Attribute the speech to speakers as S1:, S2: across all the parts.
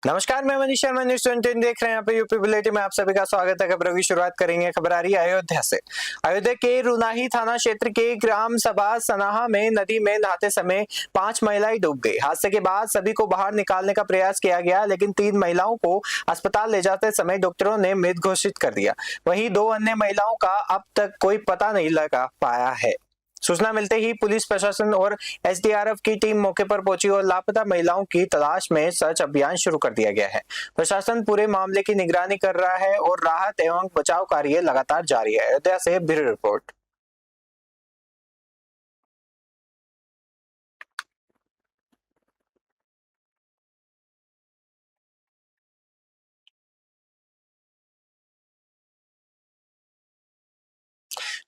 S1: नमस्कार, मैं मनीष शर्मा, न्यूज़ 21 देख रहे हैं। यहाँ पे यूपी बुलेटिन में आप सभी का स्वागत है। खबरों की शुरुआत करेंगे। खबर आ रही है अयोध्या से। अयोध्या के रुनाही थाना क्षेत्र के ग्राम सभा सनाहा में नदी में नहाते समय 5 महिलाएं डूब गई। हादसे के बाद सभी को बाहर निकालने का प्रयास किया गया, लेकिन 3 महिलाओं को अस्पताल ले जाते समय डॉक्टरों ने मृत घोषित कर दिया। वहीं 2 अन्य महिलाओं का अब तक कोई पता नहीं लगा पाया है। सूचना मिलते ही पुलिस प्रशासन और एसडीआरएफ की टीम मौके पर पहुंची और लापता महिलाओं की तलाश में सर्च अभियान शुरू कर दिया गया है। प्रशासन पूरे मामले की निगरानी कर रहा है और राहत एवं बचाव कार्य लगातार जारी है। अयोध्या से ब्यूरो रिपोर्ट।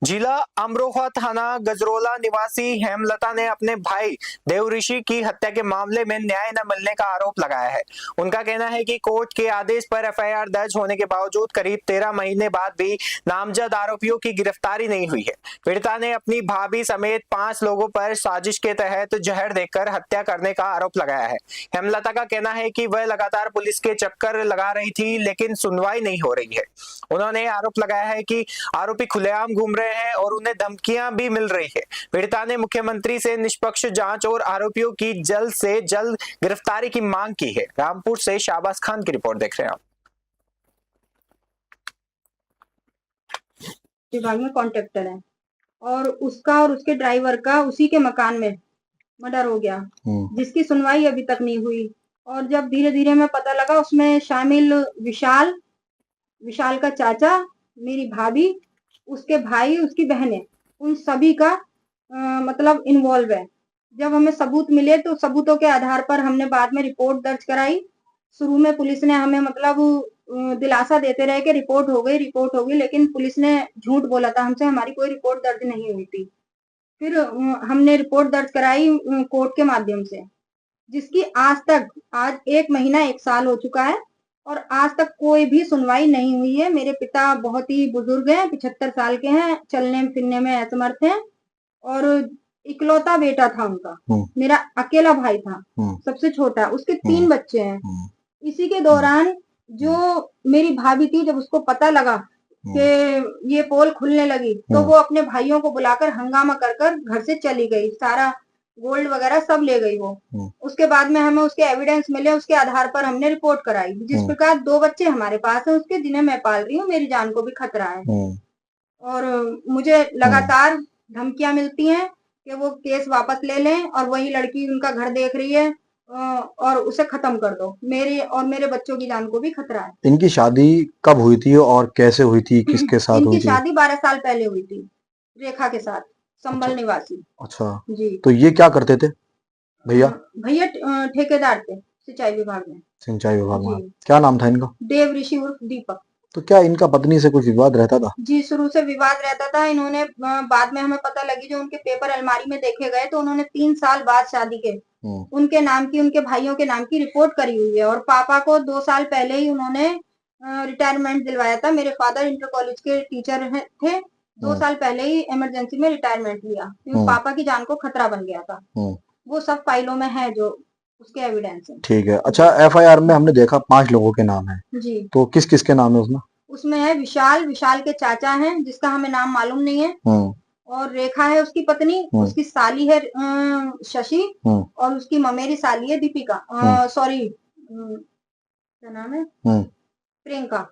S1: जिला अमरोहा थाना गजरोला निवासी हेमलता ने अपने भाई देव ऋषि की हत्या के मामले में न्याय न मिलने का आरोप लगाया है। उनका कहना है कि कोर्ट के आदेश पर एफआईआर दर्ज होने के बावजूद करीब 13 महीने बाद भी नामजद आरोपियों की गिरफ्तारी नहीं हुई है। पीड़िता ने अपनी भाभी समेत 5 लोगों पर साजिश के तहत जहर देकर हत्या करने का आरोप लगाया है। हेमलता का कहना है कि वह लगातार पुलिस के चक्कर लगा रही थी, लेकिन सुनवाई नहीं हो रही है। उन्होंने आरोप लगाया है कि आरोपी खुलेआम घूम रहे हैं और उन्हें धमकियां भी मिल रही है। पीड़िता ने मुख्यमंत्री से निष्पक्ष जांच और आरोपियों की जल्द से जल्द गिरफ्तारी की मांग की है। रामपुर से शाहबाज खान की रिपोर्ट देख रहे हैं आप।
S2: विभाग में कॉन्ट्रैक्टर है और उसका और उसके ड्राइवर का उसी के मकान में मर्डर हो गया, जिसकी सुनवाई अभी तक नहीं हुई। और जब धीरे धीरे मैं पता लगा, उसमें शामिल विशाल का चाचा, मेरी भाभी, उसके भाई, उसकी बहनें, उन सभी का मतलब इन्वॉल्व है। जब हमें सबूत मिले तो सबूतों के आधार पर हमने बाद में रिपोर्ट दर्ज कराई। शुरू में पुलिस ने हमें मतलब दिलासा देते रहे कि रिपोर्ट हो गई, लेकिन पुलिस ने झूठ बोला था हमसे, हमारी कोई रिपोर्ट दर्ज नहीं हुई थी। फिर हमने रिपोर्ट दर्ज कराई कोर्ट के माध्यम से, जिसकी आज 1 महीना 1 साल हो चुका है और आज तक कोई भी सुनवाई नहीं हुई है। मेरे पिता बहुत ही बुजुर्ग हैं, 75 साल के हैं, चलने फिरने में असमर्थ हैं और इकलौता बेटा था उनका। मेरा अकेला भाई था, सबसे छोटा। उसके 3 बच्चे हैं। इसी के दौरान जो मेरी भाभी थी, जब उसको पता लगा कि ये पोल खुलने लगी, तो वो अपने भाइयों को बुलाकर हंगामा कर घर से चली गई। सारा गोल्ड वगैरह सब ले गई वो। उसके बाद में हमें उसके एविडेंस मिले, उसके आधार पर हमने रिपोर्ट कराई। जिस प्रकार 2 बच्चे हमारे पास हैं उसके, जिन्हें मैं पाल रही हूँ, मेरी जान को भी खतरा है। और मुझे लगातार धमकियां मिलती हैं कि वो केस वापस ले लें और वही लड़की उनका घर देख रही है और उसे खत्म कर दो। मेरे और मेरे बच्चों की जान को भी खतरा है।
S3: इनकी शादी कब हुई थी और कैसे हुई थी, किसके साथ हुई थी?
S2: इनकी शादी 12 साल पहले हुई थी, रेखा के साथ, संबल निवासी।
S3: अच्छा
S2: जी।
S3: तो ये क्या करते थे भैया?
S2: भैया ठेकेदार थे सिंचाई विभाग में।
S3: सिंचाई विभाग में। क्या नाम था इनका?
S2: देव ऋषि उर्फ दीपक।
S3: तो क्या इनका पत्नी से कुछ विवाद रहता था?
S2: जी, शुरू से विवाद रहता था। इन्होंने बाद में हमें पता लगी, जो उनके पेपर अलमारी में देखे गए तो उन्होंने 3 साल बाद शादी के उनके नाम की, उनके भाइयों के नाम की रिपोर्ट करी हुई है। और पापा को 2 साल पहले ही उन्होंने रिटायरमेंट दिलवाया था। मेरे फादर इंटर कॉलेज के टीचर थे। 2 साल पहले ही इमरजेंसी में रिटायरमेंट लिया, क्योंकि पापा की जान को खतरा बन गया था। वो सब फाइलों में है, जो उसके एविडेंस है।
S3: ठीक है। अच्छा, एफआईआर में हमने देखा 5 लोगों के नाम है
S2: जी।
S3: तो किस किस के नाम है उसमें?
S2: उसमें है विशाल के चाचा हैं, जिसका हमें नाम मालूम नहीं है। और रेखा है उसकी पत्नी, उसकी साली है शशि, और उसकी ममेरी साली है दीपिका, सॉरी क्या नाम है, प्रियंका।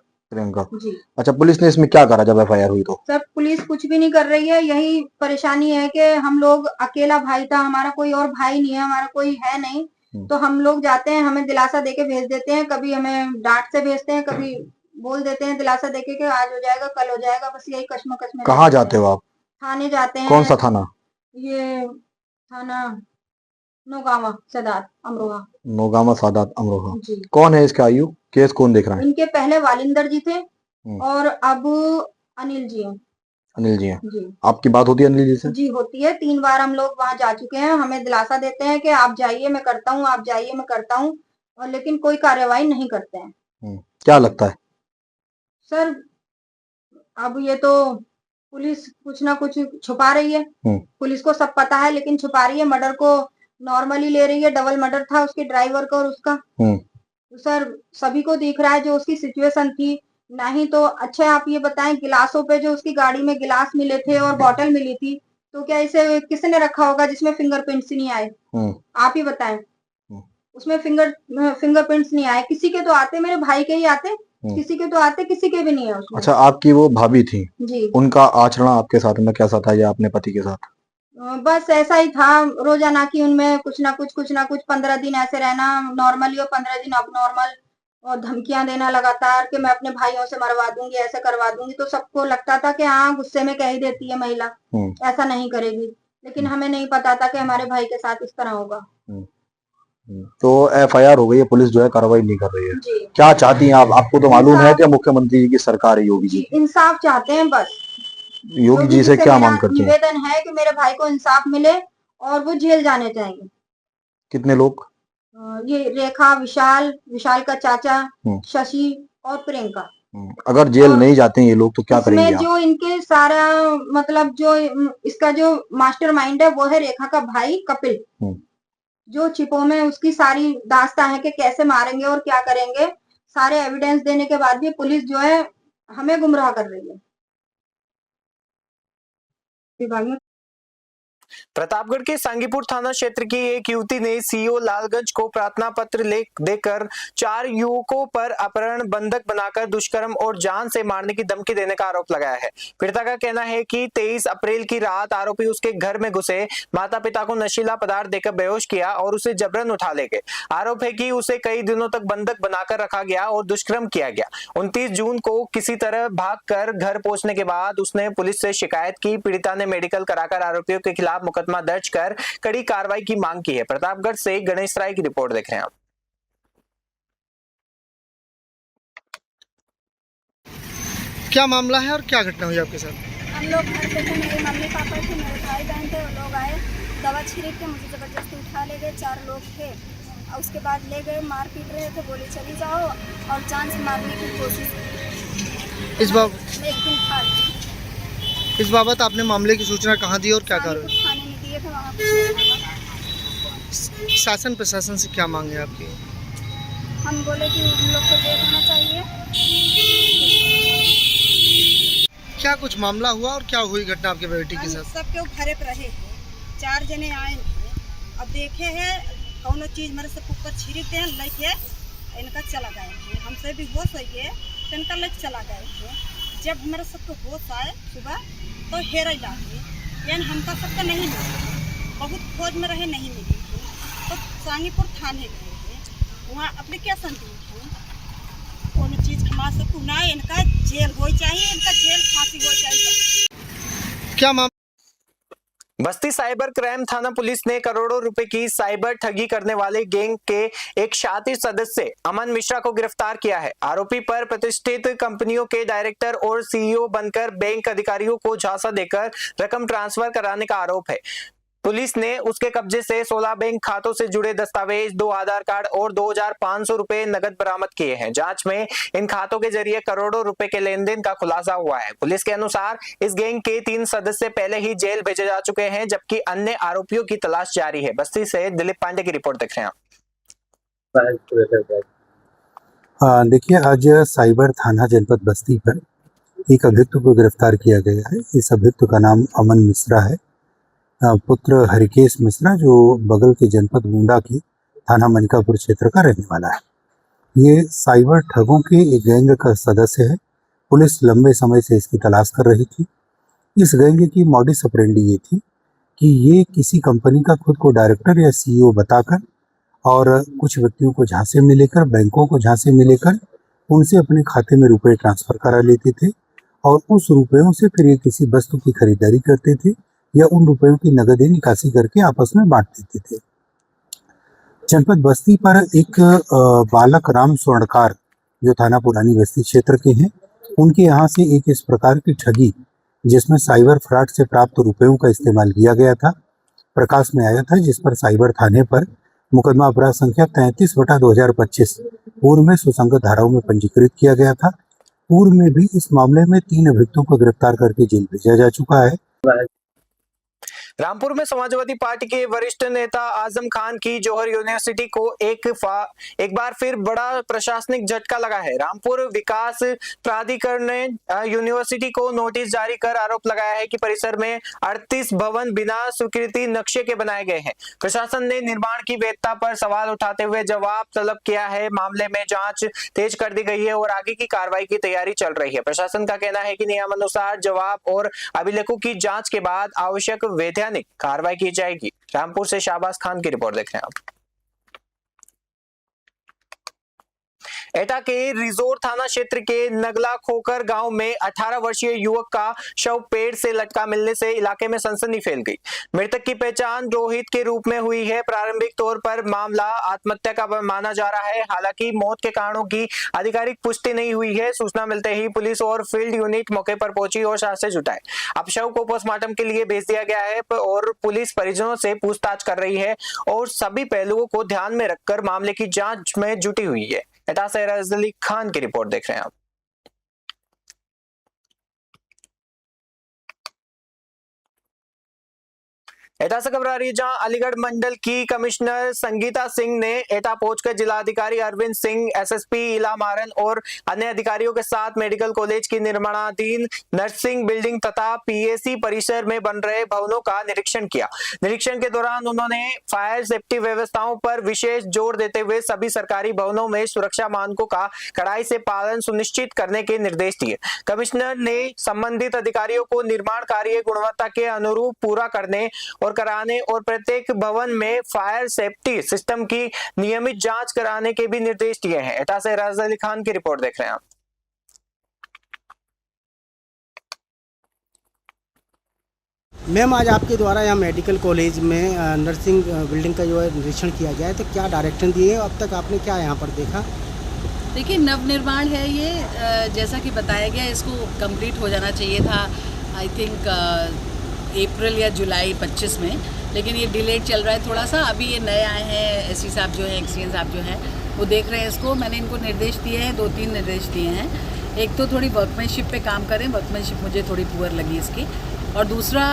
S2: जी।
S3: अच्छा, पुलिस ने इसमें क्या करा जब एफआईआर हुई तो?
S2: सर, पुलिस कुछ भी नहीं कर रही है। यही परेशानी है कि हम लोग, अकेला भाई था हमारा, कोई और भाई नहीं है, हमारा कोई है नहीं। तो हम लोग जाते हैं, हमें दिलासा देके भेज देते हैं, कभी हमें डांट से भेजते हैं, कभी बोल देते हैं दिलासा देके कि आज हो जाएगा, कल हो जाएगा। बस यही कश्मकश में।
S3: कहाँ जाते हो आप?
S2: थाने जाते हैं।
S3: कौन सा थाना?
S2: ये थाना नौगावा सादात अमरोहा।
S3: नौगावा सादात अमरोहा।
S2: जी।
S3: कौन है इसका आयु? केस कौन देख रहा है?
S2: इनके पहले वालिंदर जी थे और अब अनिल जी हैं।
S3: अनिल जी हैं।
S2: जी।
S3: आपकी बात होती है अनिल जी से?
S2: जी, होती है। 3 बार हम लोग वहां जा चुके हैं। हमें दिलासा देते हैं कि आप जाइए मैं करता हूँ, आप जाइए मैं करता हूँ, और लेकिन कोई कार्यवाही नहीं करते हैं।
S3: क्या लगता है
S2: सर, अब ये तो पुलिस कुछ ना कुछ छुपा रही है। पुलिस को सब पता है, लेकिन छुपा रही है। मर्डर को नॉर्मली ले रही है। डबल मर्डर था उसके ड्राइवर का और उसका। तो सर सभी को दिख रहा है जो उसकी सिचुएशन थी। नहीं तो अच्छा आप ये बताएं, गिलासों पे जो उसकी गाड़ी में गिलास मिले थे और बॉटल मिली थी, तो क्या इसे किसने रखा होगा जिसमें फिंगरप्रिंट्स नहीं आए? आप ही बताएं। उसमें फिंगरप्रिंट्स नहीं आए, किसी के तो आते, मेरे भाई के ही आते, किसी के तो आते, किसी के भी नहीं है उसमें।
S3: अच्छा, आपकी वो भाभी थी,
S2: जी
S3: उनका आचरण आपके साथ में कैसा था या अपने पति के साथ?
S2: बस ऐसा ही था रोजाना की, उनमें कुछ ना कुछ 15 दिन ऐसे रहना नॉर्मली और 15 दिन अब नॉर्मल, और धमकियां देना लगातार कि मैं अपने भाइयों से मरवा दूंगी, ऐसे करवा दूंगी। तो सबको लगता था कि हाँ गुस्से में कह ही देती है महिला, ऐसा नहीं करेगी, लेकिन हमें नहीं पता था कि हमारे भाई के साथ इस तरह होगा।
S3: तो एफआईआर हो गई है, पुलिस जो है कार्रवाई नहीं कर रही है।
S2: जी
S3: क्या चाहती हैं आप? आपको तो मालूम है कि मुख्यमंत्री जी की सरकार है, योगी जी।
S2: इंसाफ चाहते हैं बस।
S3: योगी जी से क्या मांग करती हैं?
S2: निवेदन है कि मेरे भाई को इंसाफ मिले और वो जेल जाने चाहिए।
S3: कितने लोग?
S2: ये रेखा, विशाल का चाचा, शशि और प्रियंका।
S3: अगर जेल नहीं जाते हैं ये लोग तो क्या करेंगे
S2: इसमें
S3: आप?
S2: जो इनके सारा मतलब जो इसका जो मास्टरमाइंड है वो है रेखा का भाई कपिल, जो छिपो में उसकी सारी दास्तां है कि कैसे मारेंगे और क्या करेंगे। सारे एविडेंस देने के बाद भी पुलिस जो है हमें गुमराह कर रही है। विभाग में
S1: प्रतापगढ़ के सांगीपुर थाना क्षेत्र की एक युवती ने सीओ लालगंज को प्रार्थना पत्र देकर 4 युवकों पर अपहरण, बंधक बनाकर दुष्कर्म और जान से मारने की धमकी देने का आरोप लगाया है। पीड़िता का कहना है कि 23 अप्रैल की रात आरोपी उसके घर में घुसे, माता पिता को नशीला पदार्थ देकर बेहोश किया और उसे जबरन उठा ले गए। आरोप है कि उसे कई दिनों तक बंधक बनाकर रखा गया और दुष्कर्म किया गया। 29 जून को किसी तरह भागकर घर पहुंचने के बाद उसने पुलिस से शिकायत की। पीड़िता ने मेडिकल कराकर आरोपियों के खिलाफ मुकदमा दर्ज कर कड़ी कार्रवाई की मांग की है। प्रतापगढ़ से गणेश राय की रिपोर्ट देख रहे हैं आप।
S4: क्या मामला है और क्या घटना हुई आपके साथ?
S5: हम लोग घर पे थे, मेरे मम्मी पापा थे, मेरे भाई बहन थे, वो लोग आए, दवा छिड़क के मुझे ज़बरदस्ती उठा ले गए। 4 लोग थे और उसके बाद ले गए, मार पीट रहे थे, बोले चली जाओ और जान से मारने की कोशिश की।
S4: इस
S5: एक दिन था
S4: इस बाबत आपने मामले की सूचना कहाँ दी और क्या कार्रवाई?
S5: थाने में दिए थे, वहाँ कुछ
S4: शासन प्रशासन से क्या मांग है आपकी?
S5: हम बोले कि उन लोग को जेल होना चाहिए।
S4: क्या कुछ मामला हुआ और क्या हुई घटना आपके बेटी के साथ?
S6: सब केहू घरे पे रहे थे, 4 जने आए थे। अब देखे हैं कौनो चीज मेरे से ऊपर छिड़क दे लेके इनका चला गए थे। हमसे भी होश हो गए तो इनका लेके चला गए थे। जब मेरे सबको होश आए सुबह तो हेरे लागे, यानी हमका सबका नहीं मिली, बहुत खोज में रहे, नहीं मिली थी। तो सांगीपुर थाने गए थे, वहाँ एप्लीकेशन दी थी, कोनो चीज़ हमारे से पुना इनका जेल हो चाहिए, इनका जेल फांसी हो चाहिए।
S4: क्या मामला?
S1: बस्ती साइबर क्राइम थाना पुलिस ने करोड़ों रुपए की साइबर ठगी करने वाले गैंग के एक शातिर सदस्य अमन मिश्रा को गिरफ्तार किया है। आरोपी पर प्रतिष्ठित कंपनियों के डायरेक्टर और सीईओ बनकर बैंक अधिकारियों को झांसा देकर रकम ट्रांसफर कराने का आरोप है। पुलिस ने उसके कब्जे से 16 बैंक खातों से जुड़े दस्तावेज, 2 आधार कार्ड और 2,500 रुपए नगद बरामद किए हैं। जांच में इन खातों के जरिए करोड़ों रुपए के लेन देन का खुलासा हुआ है। पुलिस के अनुसार इस गैंग के 3 सदस्य पहले ही जेल भेजे जा चुके हैं, जबकि अन्य आरोपियों की तलाश जारी है। बस्ती से दिलीप पांडे की रिपोर्ट देख रहे हैं
S7: आप। देखिए, आज साइबर थाना जनपद बस्ती पर एक अभियुक्त को गिरफ्तार किया गया है। इस अभियुक्त का नाम अमन मिश्रा है, पुत्र हरिकेश मिश्रा, जो बगल के जनपद गोंडा की थाना मनिकापुर क्षेत्र का रहने वाला है। ये साइबर ठगों के एक गैंग का सदस्य है। पुलिस लंबे समय से इसकी तलाश कर रही थी। इस गैंग की मॉडिस ऑपरेंडी ये थी कि ये किसी कंपनी का खुद को डायरेक्टर या सीईओ बताकर और कुछ व्यक्तियों को झांसे में लेकर, बैंकों को झांसे में लेकर उनसे अपने खाते में रुपए ट्रांसफर करा लेते थे और उस रुपयों से फिर ये किसी वस्तु की खरीदारी करते थे या उन रुपयों की नगदी निकासी करके आपस में बांट देते थे। जनपद बस्ती पर एक बालक राम स्वर्णकार, जो थाना पुरानी बस्ती क्षेत्र के हैं, उनके यहाँ से एक इस प्रकार की ठगी जिसमें साइबर फ्रॉड से प्राप्त रुपयों का इस्तेमाल किया गया था, प्रकाश में आया था, जिस पर साइबर थाने पर मुकदमा अपराध संख्या 33/2025 पूर्व में सुसंगत धाराओं में पंजीकृत किया गया था। पूर्व में भी इस मामले में 3 अभियुक्तों को गिरफ्तार करके जेल भेजा जा चुका है।
S1: रामपुर में समाजवादी पार्टी के वरिष्ठ नेता आजम खान की जौहर यूनिवर्सिटी को एक बार फिर बड़ा प्रशासनिक झटका लगा है। रामपुर विकास प्राधिकरण ने यूनिवर्सिटी को नोटिस जारी कर आरोप लगाया है कि परिसर में 38 भवन बिना स्वीकृति नक्शे के बनाए गए हैं। प्रशासन ने निर्माण की वैधता पर सवाल उठाते हुए जवाब तलब किया है। मामले में जांच तेज कर दी गई है और आगे की कार्रवाई की तैयारी चल रही है। प्रशासन का कहना है कि नियमानुसार जवाब और अभिलेखों की जांच के बाद आवश्यक वैधानिक कार्रवाई की जाएगी। रामपुर से शाहबाज खान की रिपोर्ट देख रहे हैं आप। एटा के रिजोर थाना क्षेत्र के नगला खोकर गांव में 18 वर्षीय युवक का शव पेड़ से लटका मिलने से इलाके में सनसनी फैल गई। मृतक की पहचान रोहित के रूप में हुई है। प्रारंभिक तौर पर मामला आत्महत्या का माना जा रहा है। हालांकि मौत के कारणों की आधिकारिक पुष्टि नहीं हुई है। सूचना मिलते ही पुलिस और फील्ड यूनिट मौके पर पहुंची और साक्ष्य जुटाए। अब शव को पोस्टमार्टम के लिए भेज दिया गया है और पुलिस परिजनों से पूछताछ कर रही है और सभी पहलुओं को ध्यान में रखकर मामले की जांच में जुटी हुई है। एटा से राज अली खान की रिपोर्ट देख रहे हैं आप। एटा से खबर आ रही है जहां अलीगढ़ मंडल की कमिश्नर संगीता सिंह ने एटा पहुंचकर जिलाधिकारी अरविंद सिंह, एसएसपी इला मारन और अन्य अधिकारियों के साथ मेडिकल कॉलेज की निर्माणाधीन नर्सिंग बिल्डिंग तथा पीएसी परिसर में बन रहे भवनों का निरीक्षण किया। निरीक्षण के दौरान उन्होंने फायर सेफ्टी व्यवस्थाओं पर विशेष जोर देते हुए सभी सरकारी भवनों में सुरक्षा मानकों का कड़ाई से पालन सुनिश्चित करने के निर्देश दिए। कमिश्नर ने संबंधित अधिकारियों को निर्माण कार्य गुणवत्ता के अनुरूप पूरा करने और कराने और प्रत्येक भवन में फायर सेफ्टी सिस्टम की नियमित जांच कराने के भी निर्देश दिए हैं। एटा से राज अली खान की रिपोर्ट देख रहे हैं आप।
S8: मैम, आज आपके द्वारा यहाँ मेडिकल कॉलेज में नर्सिंग बिल्डिंग का जो है निरीक्षण किया गया है, तो क्या डायरेक्शन दिए अब तक आपने क्या यहाँ पर देखा?
S9: देखिए, नवनिर्माण है ये, जैसा कि बताया गया इसको कंप्लीट हो जाना चाहिए था आई थिंक अप्रैल या जुलाई 25 में, लेकिन ये डिलेड चल रहा है थोड़ा सा। अभी ये नए आए हैं एससी साहब जो हैं, एक्सचेंज साहब जो हैं, वो देख रहे हैं इसको। मैंने इनको निर्देश दिए हैं, 2-3 निर्देश दिए हैं। एक तो थोड़ी वर्कमैनशिप पे काम करें, वर्कमैनशिप मुझे थोड़ी पुअर लगी इसकी। और दूसरा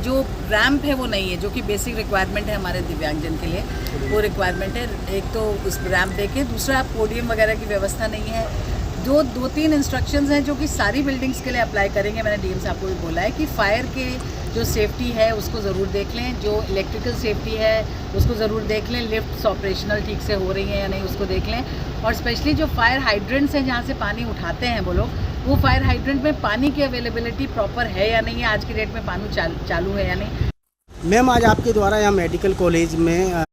S9: जो रैम्प है वो नहीं है, जो कि बेसिक रिक्वायरमेंट है हमारे दिव्यांगजन के लिए, वो रिक्वायरमेंट है। एक तो उस रैम्प देखें, दूसरा पोडियम वगैरह की व्यवस्था नहीं है। 2-3 इंस्ट्रक्शंस हैं जो कि सारी बिल्डिंग्स के लिए अप्लाई करेंगे। मैंने डीएम साहब को भी बोला है कि फायर के जो सेफ्टी है उसको ज़रूर देख लें, जो इलेक्ट्रिकल सेफ्टी है उसको ज़रूर देख लें, लिफ्ट्स ऑपरेशनल ठीक से हो रही हैं या नहीं उसको देख लें। और स्पेशली जो फायर हाइड्रेंट्स हैं जहाँ से पानी उठाते हैं वो लोग, वो फायर हाइड्रेंट में पानी की अवेलेबिलिटी प्रॉपर है या नहीं है, आज की डेट में पानी चालू है या नहीं।
S8: मैम, आज आपके द्वारा यहाँ मेडिकल कॉलेज में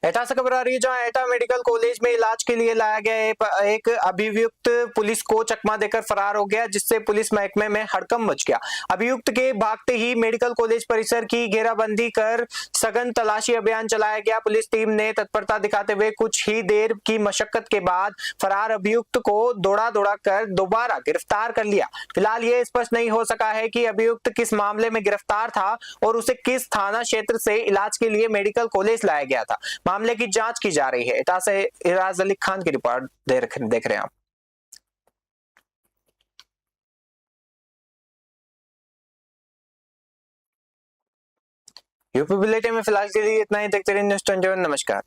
S1: एटा से खबर आ रही है जहां एटा मेडिकल कॉलेज में इलाज के लिए लाया गया एक अभियुक्त पुलिस को चकमा देकर फरार हो गया, जिससे पुलिस महकमे में हड़कंप मच गया। अभियुक्त के भागते ही मेडिकल कॉलेज परिसर की घेराबंदी कर सघन तलाशी अभियान चलाया गया। पुलिस टीम ने तत्परता दिखाते हुए कुछ ही देर की मशक्कत के बाद फरार अभियुक्त को दौड़ा कर दोबारा गिरफ्तार कर लिया। फिलहाल ये स्पष्ट नहीं हो सका है कि अभियुक्त किस मामले में गिरफ्तार था और उसे किस थाना क्षेत्र से इलाज के लिए मेडिकल कॉलेज लाया गया था। मामले की जांच की जा रही है। एटा से राज अली खान की रिपोर्ट देख रहे हैं आप। यूपी बुलेटिन में फिलहाल के लिए इतना ही। देखते रहिए न्यूज़ 21। नमस्कार।